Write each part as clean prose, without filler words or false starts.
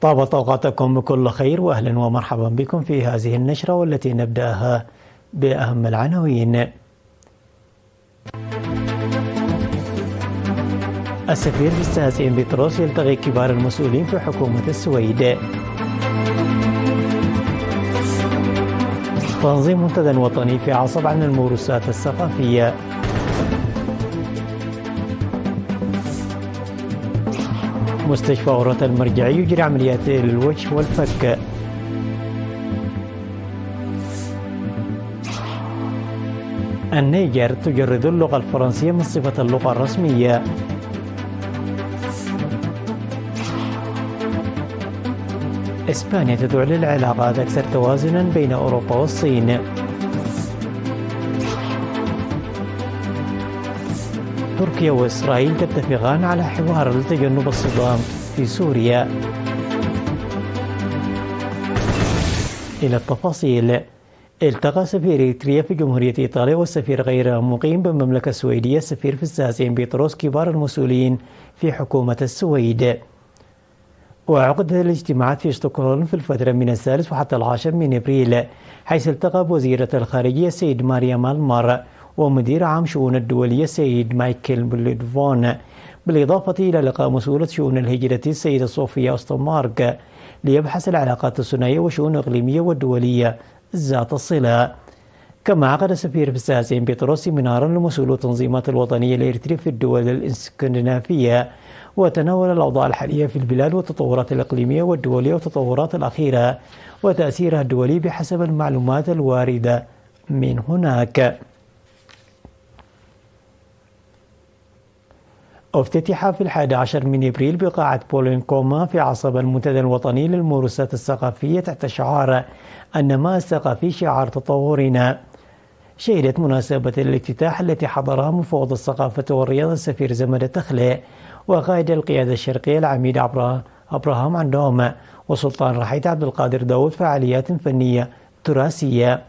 طابت أوقاتكم بكل خير وأهلا ومرحبا بكم في هذه النشرة والتي نبدأها بأهم العناوين. السفير في سين بطرس يلتقي كبار المسؤولين في حكومة السويد. تنظيم منتدى وطني في عصب عن الموروثات الثقافية. مستشفى أورة المرجعي يجري عمليات للوجه والفك. النيجر تجرد اللغة الفرنسية من صفة اللغة الرسمية. إسبانيا تدعو للعلاقات أكثر توازنا بين أوروبا والصين. تركيا وإسرائيل تتفقان على حوار لتجنب الصدام في سوريا. إلى التفاصيل. التقى سفير إريتريا في جمهورية إيطاليا والسفير غير المقيم بالمملكة السويدية السفير في سين بطرس كبار المسؤولين في حكومة السويد. وعقدت الاجتماعات في ستوكهولم في الفترة من 3 وحتى 10 من أبريل، حيث التقى بوزيرة الخارجية السيد ماريا مالمار ومدير عام شؤون الدولية السيد مايكل بليدفون، بالإضافة إلى لقاء مسؤولة شؤون الهجرة السيدة صوفيا أستمارك ليبحث العلاقات الثنائية والشؤون الإقليمية والدولية ذات الصلة. كما عقد السفير في سين بطرس سيمينارا لمسؤولو التنظيمات الوطنية الإريترية في الدول الإسكندنافية، وتناول الأوضاع الحالية في البلاد والتطورات الإقليمية والدولية والتطورات الأخيرة وتأثيرها الدولي بحسب المعلومات الواردة من هناك. افتتح في 11 من أبريل بقاعة بولينكوما في عصب المنتدى الوطني للموروثات الثقافية تحت شعار النماء الثقافي شعار تطورنا. شهدت مناسبة الافتتاح التي حضرها مفوض الثقافة والرياضة السفير زمد تخلي وقائد القيادة الشرقية العميد أبراهام عندوم وسلطان رحيت عبد القادر داود فعاليات فنية تراثية.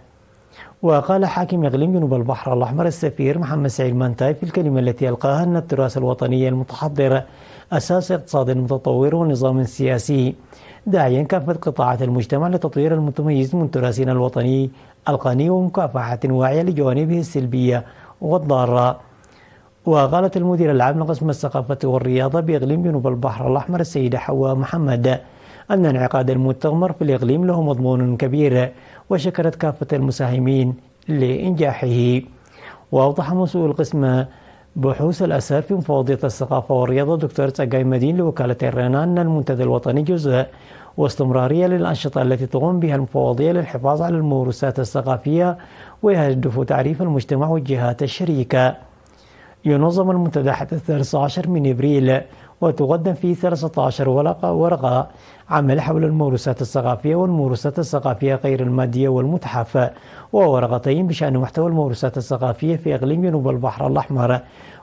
وقال حاكم إقليم جنوب البحر الأحمر السفير محمد سعيد مانتاي في الكلمة التي ألقاها أن التراث الوطني المتحضر أساس اقتصاد متطور ونظام سياسي، داعيا كافة قطاعات المجتمع لتطوير المتميز من تراثنا الوطني الغني ومكافحة واعية لجوانبه السلبية والضارة. وقالت المدير العام لقسم الثقافة والرياضة بإقليم جنوب البحر الأحمر السيدة حواء محمد أن انعقاد المؤتمر في الإقليم له مضمون كبير، وشكرت كافة المساهمين لإنجاحه. وأوضح مسؤول قسم بحوث الأثر في مفوضية الثقافة والرياضة دكتور تسقاي مدين لوكالة الرنان أن المنتدى الوطني جزء واستمرارية للأنشطة التي تقوم بها المفوضية للحفاظ على الموروثات الثقافية ويهدف تعريف المجتمع والجهات الشريكة. ينظم المنتدى حتى 13 من أبريل وتقدم فيه 13 ورقة عمل حول الموروثات الثقافية والموروثات الثقافية غير المادية والمتحف، وورقتين بشأن محتوى الموروثات الثقافية في إقليم جنوب البحر الأحمر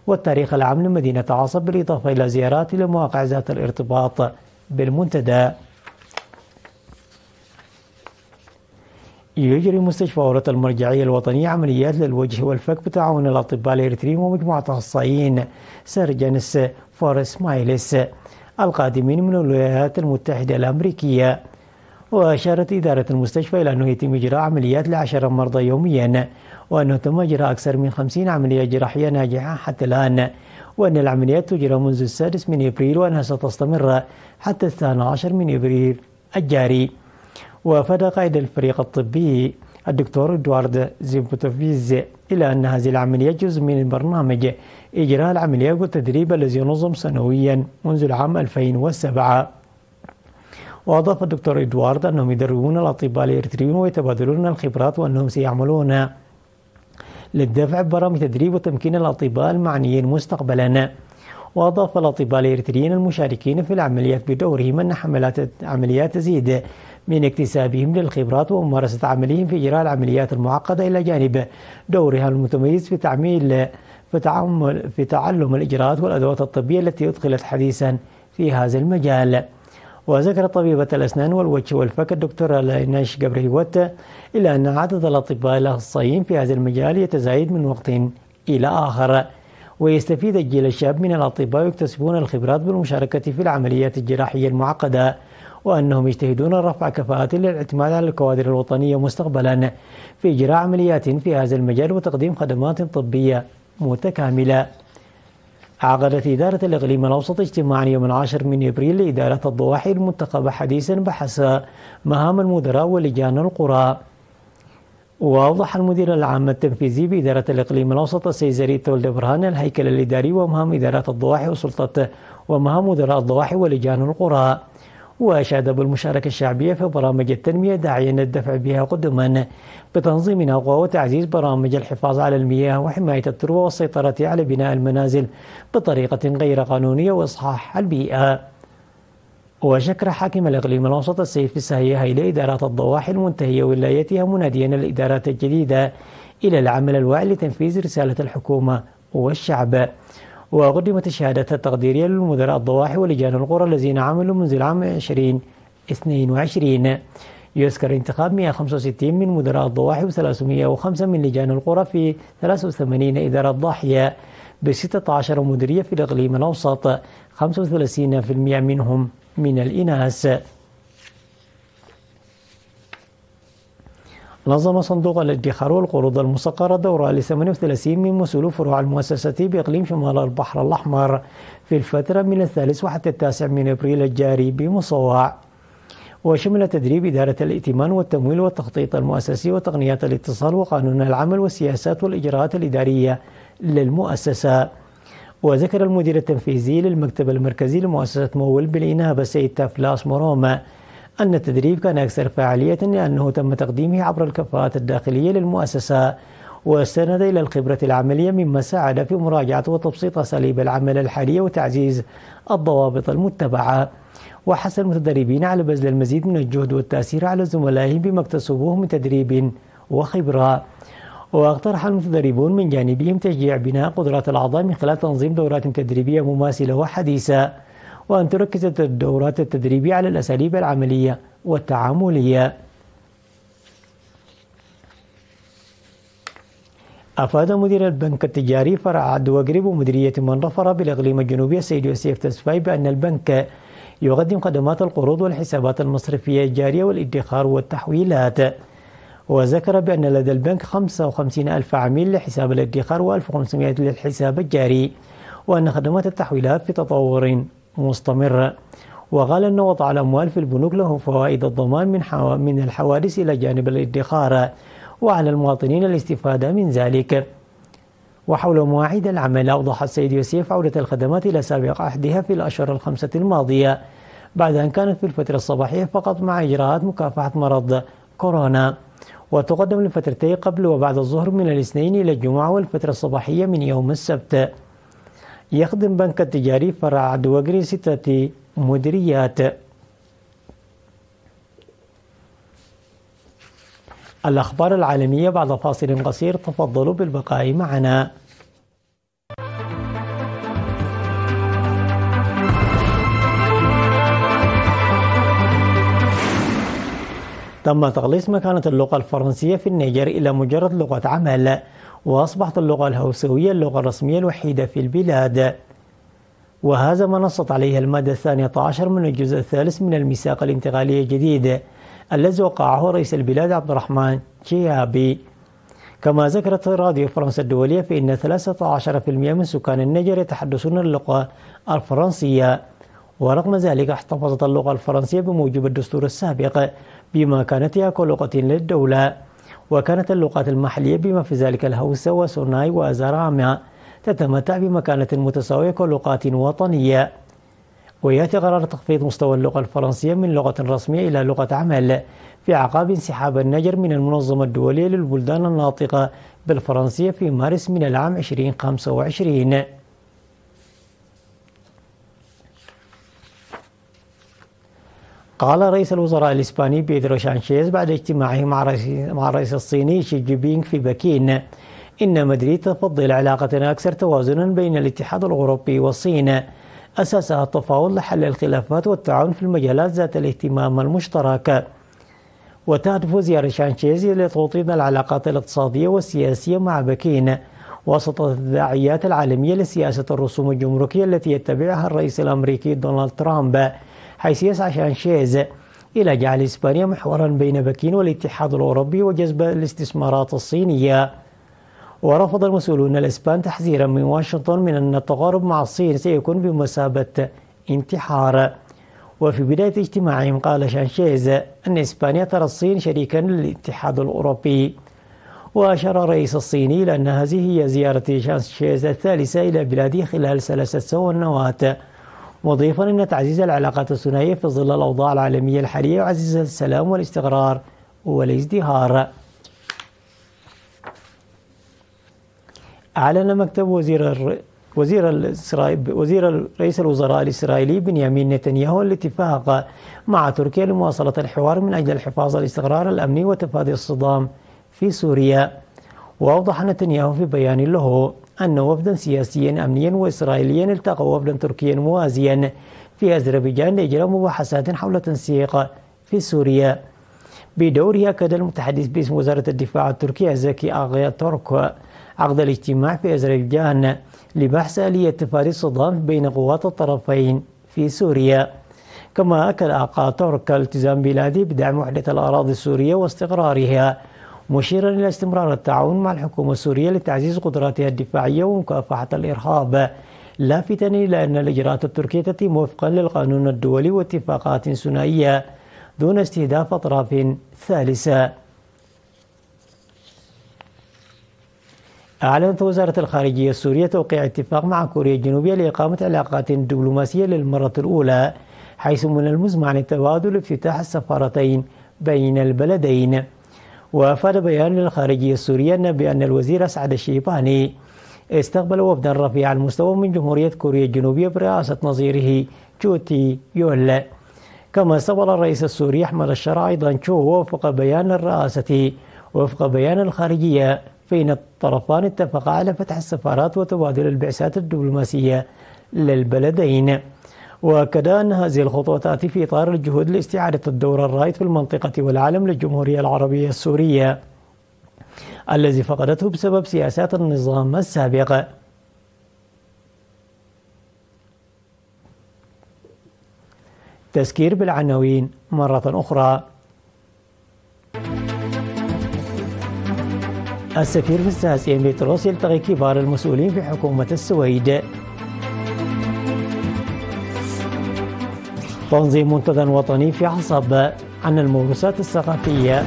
والتاريخ العام لمدينة عصب، بالإضافة إلى زيارات لمواقع ذات الارتباط بالمنتدى. يجري مستشفى أورة المرجعية الوطنية عمليات للوجه والفك بتعاون الأطباء الإريتريين ومجموعة أخصائيين سيرجنس فورس مايلس القادمين من الولايات المتحدة الأمريكية. وأشارت إدارة المستشفى إلى أنه يتم إجراء عمليات ل10 مرضى يوميا، وأنه تم إجراء أكثر من 50 عملية جراحية ناجحة حتى الآن، وأن العمليات تجرى منذ 6 من أبريل وأنها ستستمر حتى 12 من أبريل الجاري. وأفاد قائد الفريق الطبي الدكتور إدوارد زيمبوتوفيز إلى أن هذه العملية جزء من برنامج إجراء العمليات والتدريب الذي ينظم سنويا منذ العام 2007. وأضاف الدكتور إدوارد أنهم يدربون الأطباء الإريتريين ويتبادلون الخبرات، وأنهم سيعملون للدفع ببرامج تدريب وتمكين الأطباء المعنيين مستقبلا. وأضاف الأطباء الإريتريين المشاركين في العمليات بدورهم أن حملات العمليات تزيد من اكتسابهم للخبرات وممارسة عملهم في إجراء العمليات المعقدة، إلى جانب دورها المتميز في تعلم الإجراءات والأدوات الطبية التي أدخلت حديثا في هذا المجال. وذكرت طبيبة الأسنان والوجه والفك الدكتورة ليناش جبريوت إلى أن عدد الأطباء الأخصائيين في هذا المجال يتزايد من وقت إلى آخر، ويستفيد الجيل الشاب من الأطباء ويكتسبون الخبرات بالمشاركة في العمليات الجراحية المعقدة. وأنهم يجتهدون رفع كفاءة للاعتماد على الكوادر الوطنية مستقبلا في إجراء عمليات في هذا المجال وتقديم خدمات طبية متكاملة. عقدت إدارة الإقليم الأوسط اجتماعا يوم 10 من إبريل لإدارة الضواحي المنتخبة حديثا بحث مهام المدراء ولجان القرى. وأوضح المدير العام التنفيذي بإدارة الإقليم الأوسط السيد زريد تولد برهان الهيكل الإداري ومهام إدارة الضواحي ومهام مدراء الضواحي ولجان القرى، وأشاد بالمشاركة الشعبية في برامج التنمية داعيا الدفع بها قدما بتنظيم أقوى وتعزيز برامج الحفاظ على المياه وحماية التربة والسيطرة على بناء المنازل بطريقة غير قانونية وإصلاح البيئة. وشكر حاكم الإقليم الأوسط السيد فساهي هيلي إدارات الضواحي المنتهية ولايتها مناديا الإدارات الجديدة إلى العمل الواعي لتنفيذ رسالة الحكومة والشعب. وقدمت الشهادة التقديرية للمدراء الضواحي ولجان القرى الذين عملوا منذ العام 2022. يذكر انتخاب 165 من مدراء الضواحي و305 من لجان القرى في 83 إدارة ضاحية ب 16 مديرية في الإقليم الأوسط، 35% منهم من الإناث. نظم صندوق الادخار والقروض المسقرة دورة ل 38 من مسؤولو فروع المؤسسة بإقليم شمال البحر الأحمر في الفترة من 3 وحتى 9 من إبريل الجاري بمصوع، وشمل تدريب إدارة الائتمان والتمويل والتخطيط المؤسسي وتقنيات الاتصال وقانون العمل والسياسات والإجراءات الإدارية للمؤسسة. وذكر المدير التنفيذي للمكتب المركزي لمؤسسة مول بالإنابة السيد تافلاس موروما أن التدريب كان أكثر فاعلية لأنه تم تقديمه عبر الكفاءات الداخلية للمؤسسة واستند إلى الخبرة العملية مما ساعد في مراجعة وتبسيط أساليب العمل الحالية وتعزيز الضوابط المتبعة. وحث المتدربين على بذل المزيد من الجهد والتأثير على زملائهم بما اكتسبوه من تدريب وخبرة. واقترح المتدربون من جانبهم تشجيع بناء قدرات الأعضاء من خلال تنظيم دورات تدريبية مماثلة وحديثة، وأن تركز الدورات التدريبية على الأساليب العملية والتعاملية. أفاد مدير البنك التجاري فرع عد وقرب ومديرية منرفرة بالإقليم الجنوبي السيد يوسف تسفاي بأن البنك يقدم خدمات القروض والحسابات المصرفية الجارية والادخار والتحويلات. وذكر بأن لدى البنك 55,000 عميل لحساب الادخار و1500 للحساب الجاري، وأن خدمات التحويلات في تطور مستمر. وقال أن وضع الأموال في البنوك له فوائد الضمان من الحوادث إلى جانب الادخار، وعلى المواطنين الاستفادة من ذلك. وحول مواعيد العمل أوضح السيد يوسف عودة الخدمات إلى سابق عهدها في الأشهر الخمسة الماضية بعد أن كانت في الفترة الصباحية فقط مع إجراءات مكافحة مرض كورونا، وتقدم لفترتي قبل وبعد الظهر من الاثنين إلى الجمعة والفترة الصباحية من يوم السبت. يخدم بنك التجاري فرع عد وقري 6 مديريات. الأخبار العالمية بعد فاصل قصير، تفضلوا بالبقاء معنا. تم تقليص مكانة اللغة الفرنسية في النيجر إلى مجرد لغة عمل، وأصبحت اللغة الهوسوية اللغة الرسمية الوحيدة في البلاد. وهذا ما نصت عليه المادة 12 من الجزء الثالث من الميثاق الانتقالي الجديد الذي وقعه رئيس البلاد عبد الرحمن تشيابي. كما ذكرت راديو فرنسا الدولية فإن 13% من سكان النيجر يتحدثون اللغة الفرنسية، ورغم ذلك احتفظت اللغة الفرنسية بموجب الدستور السابق بمكانتها كلغة للدولة. وكانت اللغات المحلية بما في ذلك الهوسة وسوناي وأزاراما تتمتع بمكانة متساوية كلغات وطنية. ويأتي قرار تخفيض مستوى اللغة الفرنسية من لغة رسمية إلى لغة عمل في أعقاب انسحاب النيجر من المنظمة الدولية للبلدان الناطقة بالفرنسية في مارس من العام 2025. قال رئيس الوزراء الإسباني بيدرو سانشيز بعد اجتماعه مع الرئيس الصيني شي جي بينغ في بكين إن مدريد تفضل علاقة أكثر توازنا بين الاتحاد الأوروبي والصين أساسها التفاوض لحل الخلافات والتعاون في المجالات ذات الاهتمام المشترك. وتهدف زيارة سانشيز لتوطيد العلاقات الاقتصادية والسياسية مع بكين وسط التداعيات العالمية لسياسة الرسوم الجمركية التي يتبعها الرئيس الأمريكي دونالد ترامب حيث يسعى سانشيز إلى جعل إسبانيا محورا بين بكين والاتحاد الأوروبي وجذب الاستثمارات الصينية. ورفض المسؤولون الإسبان تحذيرا من واشنطن من أن التقارب مع الصين سيكون بمثابة انتحار. وفي بداية اجتماعهم قال سانشيز أن إسبانيا ترى الصين شريكا للاتحاد الأوروبي. وأشار الرئيس الصيني إلى أن هذه هي زيارة سانشيز الثالثة إلى بلاده خلال 3 سنوات، مضيفا أن تعزيز العلاقات الثنائية في ظل الأوضاع العالمية الحالية يعزز السلام والاستقرار والازدهار. أعلن مكتب وزير رئيس الوزراء الإسرائيلي بنيامين نتنياهو الاتفاق مع تركيا لمواصلة الحوار من أجل الحفاظ على الاستقرار الأمني وتفادي الصدام في سوريا. وأوضح نتنياهو في بيان له أن وفدا سياسيا أمنيا وإسرائيليا التقى وفدا تركيا موازيا في أذربيجان لإجراء مباحثات حول تنسيق في سوريا. بدوره أكد المتحدث باسم وزارة الدفاع التركية زكي آغاتورك عقد الاجتماع في أذربيجان لبحث آلية تفادي الصدام بين قوات الطرفين في سوريا. كما أكد آغاتورك التزام بلاده بدعم وحدة الأراضي السورية واستقرارها، مشيرا إلى استمرار التعاون مع الحكومة السورية لتعزيز قدراتها الدفاعية ومكافحة الإرهاب، لافتا إلى أن الإجراءات التركية تتم وفقا للقانون الدولي واتفاقات ثنائية دون استهداف أطراف ثالثة. أعلنت وزارة الخارجية السورية توقيع اتفاق مع كوريا الجنوبية لإقامة علاقات دبلوماسية للمرة الأولى، حيث من المزمع عن تبادل افتتاح السفارتين بين البلدين. وأفاد بيان للخارجية السورية بأن الوزير أسعد الشيباني استقبل وفدا رفيع المستوى من جمهورية كوريا الجنوبية برئاسة نظيره جو تي يول. كما استقبل الرئيس السوري أحمد الشرع أيضا شو وفق بيان الرئاسة. وفق بيان الخارجية فإن الطرفان اتفقا على فتح السفارات وتبادل البعثات الدبلوماسية للبلدين. وأكد أن هذه الخطوة تأتي في إطار الجهود لاستعادة الدور الرائد في المنطقة والعالم للجمهورية العربية السورية الذي فقدته بسبب سياسات النظام السابق. تذكير بالعناوين مرة أخرى. السفير في الساسيين بيتروس يلتقي كبار المسؤولين في حكومة السويد. تنظيم منتدى وطني في عصب عن الموروثات الثقافية.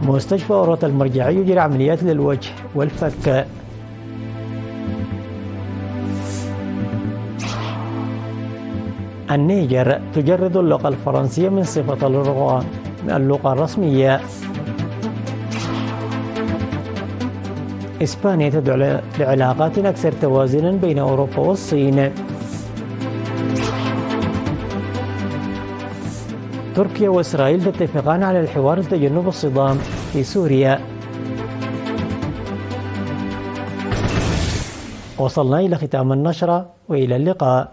مستشفى أوروة المرجعي يجري عمليات للوجه والفك. النيجر تجرد اللغة الفرنسية من صفة اللغة الرسمية. إسبانيا تدعو لعلاقات أكثر توازنا بين أوروبا والصين. تركيا وإسرائيل تتفقان على الحوار لتجنب الصدام في سوريا. وصلنا إلى ختام النشرة وإلى اللقاء.